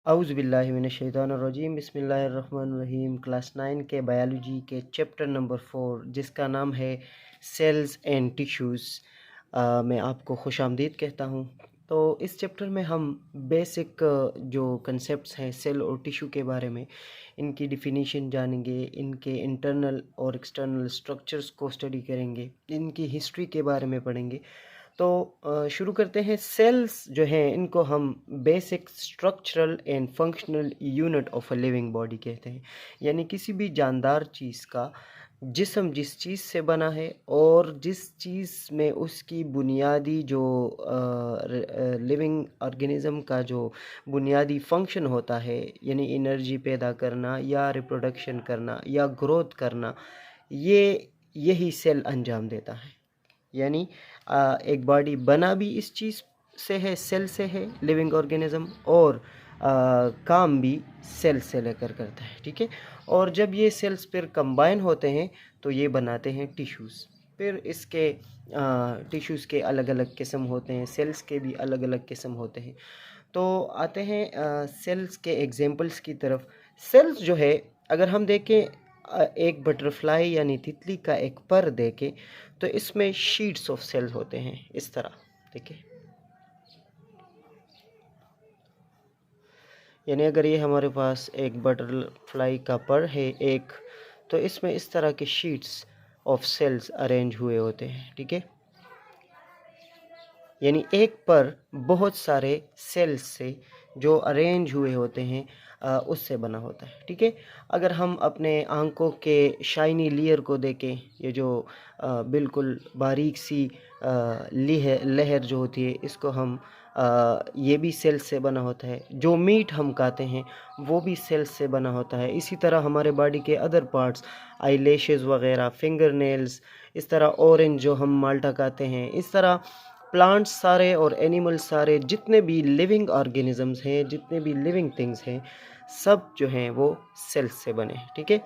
औज़ु बिल्लाहि मिनश्शैतानिर्रजीम बिस्मिल्लाहिर्रहमानिर्रहीम। क्लास 9 के बायोलॉजी के चैप्टर नंबर 4 जिसका नाम है सेल्स एंड टिश्यूज़ मैं आपको खुशामदीद कहता हूँ। तो इस चैप्टर में हम बेसिक जो कंसेप्ट्स हैं सेल और टिश्यू के बारे में, इनकी डिफिनीशन जानेंगे, इनके इंटरनल और एक्सटर्नल स्ट्रक्चर्स को स्टडी करेंगे, इनकी हिस्ट्री के बारे में पढ़ेंगे। तो शुरू करते हैं। सेल्स जो हैं इनको हम basic structural and functional unit of a living body कहते हैं, यानी किसी भी जानदार चीज़ का जिस्म जिस चीज़ से बना है और जिस चीज़ में उसकी बुनियादी जो लिविंग ऑर्गेनिज़म का जो बुनियादी फंक्शन होता है, यानी एनर्जी पैदा करना या रिप्रोडक्शन करना या ग्रोथ करना, यही सेल अंजाम देता है। यानी एक बॉडी बना भी इस चीज़ से है, सेल से है, लिविंग ऑर्गेनिज्म, और काम भी सेल से लेकर करता है। ठीक है। और जब ये सेल्स फिर कंबाइन होते हैं तो ये बनाते हैं टिश्यूज़। फिर इसके टिश्यूज़ के अलग अलग किस्म होते हैं, सेल्स के भी अलग अलग किस्म होते हैं। तो आते हैं सेल्स के एग्जांपल्स की तरफ। सेल्स जो है, अगर हम देखें एक बटरफ्लाई यानी तितली का एक पर देखें तो इसमें शीट्स ऑफ सेल्स होते हैं इस तरह, देखिए। यानी अगर ये हमारे पास एक बटरफ्लाई का पर है एक, तो इसमें इस तरह के शीट्स ऑफ सेल्स अरेंज हुए होते हैं। ठीक है। यानी एक पर बहुत सारे सेल्स से जो अरेंज हुए होते हैं उससे बना होता है। ठीक है। अगर हम अपने आंखों के शाइनी लेयर को देखें, ये जो बिल्कुल बारीक सी लहर जो होती है, इसको हम ये भी सेल्स से बना होता है। जो मीट हम खाते हैं वो भी सेल्स से बना होता है। इसी तरह हमारे बॉडी के अदर पार्ट्स, आई लैशेज़ वगैरह, फिंगर नेल्स, इस तरह ऑरेंज जो हम माल्टा खाते हैं, इस तरह प्लांट्स सारे और एनिमल्स सारे, जितने भी लिविंग ऑर्गेनिजम्स हैं, जितने भी लिविंग थिंग्स हैं, सब जो हैं वो सेल्स से बने हैं। ठीक है।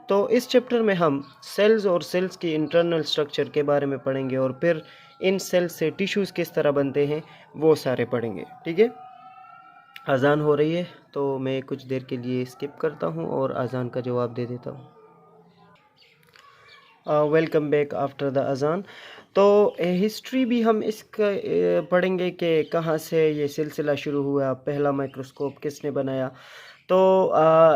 तो इस चैप्टर में हम सेल्स और सेल्स की इंटरनल स्ट्रक्चर के बारे में पढ़ेंगे और फिर इन सेल्स से टिश्यूज़ किस तरह बनते हैं वो सारे पढ़ेंगे। ठीक है। अजान हो रही है तो मैं कुछ देर के लिए स्किप करता हूँ और अजान का जवाब दे देता हूँ। वेलकम बैक आफ्टर द अजान। तो हिस्ट्री भी हम इसका पढ़ेंगे कि कहाँ से ये सिलसिला शुरू हुआ, पहला माइक्रोस्कोप किसने बनाया। तो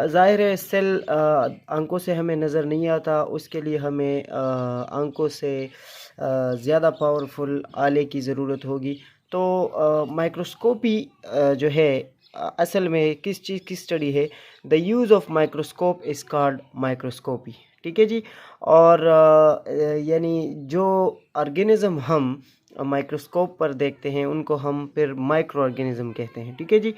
ज़ाहिर है सेल आंखों से हमें नज़र नहीं आता, उसके लिए हमें आंखों से ज़्यादा पावरफुल आले की ज़रूरत होगी। तो माइक्रोस्कोपी जो है असल में किस चीज़ की स्टडी है। The use of microscope is called microscopy. ठीक है जी। और यानी जो ऑर्गेनिज़म हम माइक्रोस्कोप पर देखते हैं उनको हम फिर माइक्रो ऑर्गेनिज़म कहते हैं। ठीक है जी।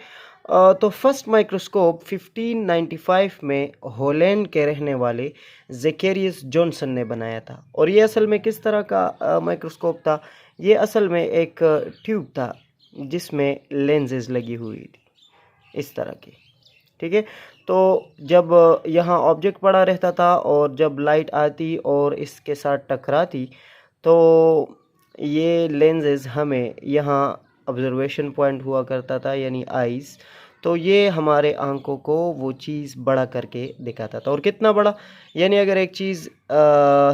तो फर्स्ट माइक्रोस्कोप 1595 में हॉलैंड के रहने वाले ज़ेकेरियस जॉनसन ने बनाया था। और ये असल में किस तरह का माइक्रोस्कोप था? ये असल में एक ट्यूब था जिसमें लेंसेज लगी हुई थी इस तरह की। ठीक है। तो जब यहाँ ऑब्जेक्ट पड़ा रहता था और जब लाइट आती और इसके साथ टकराती तो ये लेंसेज हमें यहाँ ऑब्जर्वेशन पॉइंट हुआ करता था, यानी आइज़। तो ये हमारे आंखों को वो चीज़ बड़ा करके दिखाता था। और कितना बड़ा? यानी अगर एक चीज़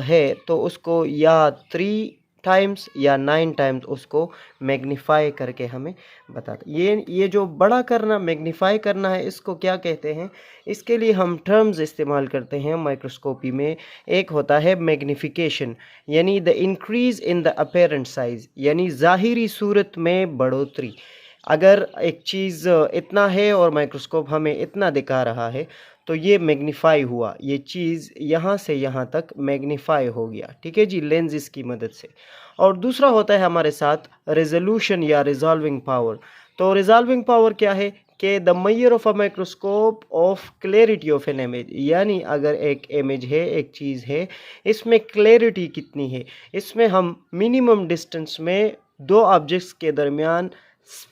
है तो उसको या 3 टाइम्स या 9 टाइम्स उसको मैग्नीफाई करके हमें बताता। ये जो बड़ा करना, मैग्नीफाई करना है, इसको क्या कहते हैं? इसके लिए हम टर्म्स इस्तेमाल करते हैं माइक्रोस्कोपी में। एक होता है मैग्निफिकेशन, यानी the increase in the apparent size, यानी ज़ाहिरी सूरत में बढ़ोतरी। अगर एक चीज़ इतना है और माइक्रोस्कोप हमें इतना दिखा रहा है तो ये मैग्नीफाई हुआ, ये चीज़ यहाँ से यहाँ तक मैग्नीफाई हो गया। ठीक है जी, लेंसेज की मदद से। और दूसरा होता है हमारे साथ रेजोल्यूशन या रिजॉल्विंग पावर। तो रिजॉल्विंग पावर क्या है कि the measure of a microscope of clarity of an image, यानी अगर एक इमेज है, एक चीज़ है, इसमें क्लैरिटी कितनी है, इसमें हम मिनिमम डिस्टेंस में दो ऑब्जेक्ट्स के दरमियान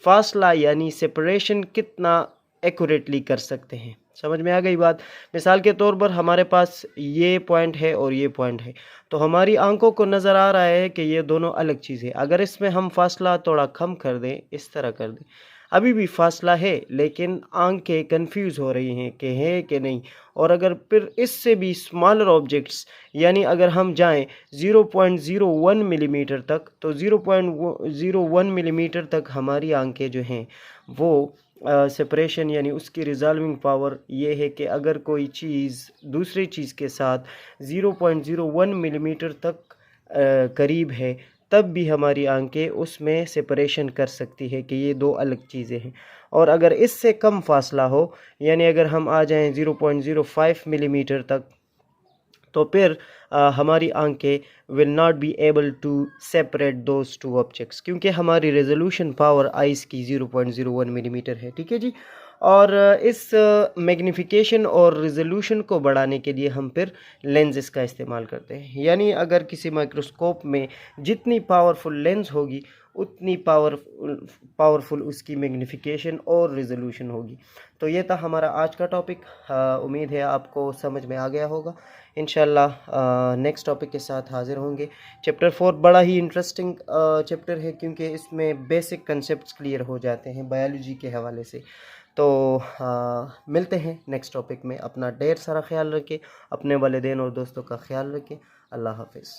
फासला यानी सेपरेशन कितना एक्यूरेटली कर सकते हैं। समझ में आ गई बात? मिसाल के तौर पर हमारे पास ये पॉइंट है और ये पॉइंट है, तो हमारी आंखों को नज़र आ रहा है कि ये दोनों अलग चीज़ है। अगर इसमें हम फासला थोड़ा कम कर दें, इस तरह कर दें, अभी भी फासला है, लेकिन आंखें कंफ्यूज हो रही हैं कि है कि नहीं। और अगर फिर इससे भी स्मॉलर ऑब्जेक्ट्स, यानी अगर हम जाएं 0.01 मिलीमीटर तक, तो 0.01 मिलीमीटर तक हमारी आंखें जो हैं वो सेपरेशन यानी उसकी रिजॉल्विंग पावर ये है कि अगर कोई चीज़ दूसरी चीज़ के साथ 0.01 मिलीमीटर तक करीब है, तब भी हमारी आंखें उसमें सेपरेशन कर सकती है कि ये दो अलग चीज़ें हैं। और अगर इससे कम फासला हो, यानी अगर हम आ जाएं 0.05 मिलीमीटर तक, तो फिर हमारी आंखें will not be able to separate those two objects, क्योंकि हमारी रेजोल्यूशन पावर आइस की 0.01 मिलीमीटर है। ठीक है जी। और इस मैग्नीफिकेशन और रेजोल्यूशन को बढ़ाने के लिए हम फिर लेंसेज का इस्तेमाल करते हैं, यानी अगर किसी माइक्रोस्कोप में जितनी पावरफुल लेंस होगी उतनी पावरफुल उसकी मैग्नीफिकेशन और रेजोल्यूशन होगी। तो ये था हमारा आज का टॉपिक। उम्मीद है आपको समझ में आ गया होगा। इंशाल्लाह नेक्स्ट टॉपिक के साथ हाजिर होंगे। चैप्टर 4 बड़ा ही इंटरेस्टिंग चैप्टर है, क्योंकि इसमें बेसिक कंसेप्ट्स क्लियर हो जाते हैं बायोलॉजी के हवाले से। तो मिलते हैं नेक्स्ट टॉपिक में। अपना ढेर सारा ख्याल रखें, अपने वालिदैन और दोस्तों का ख्याल रखें। अल्लाह हाफिज़।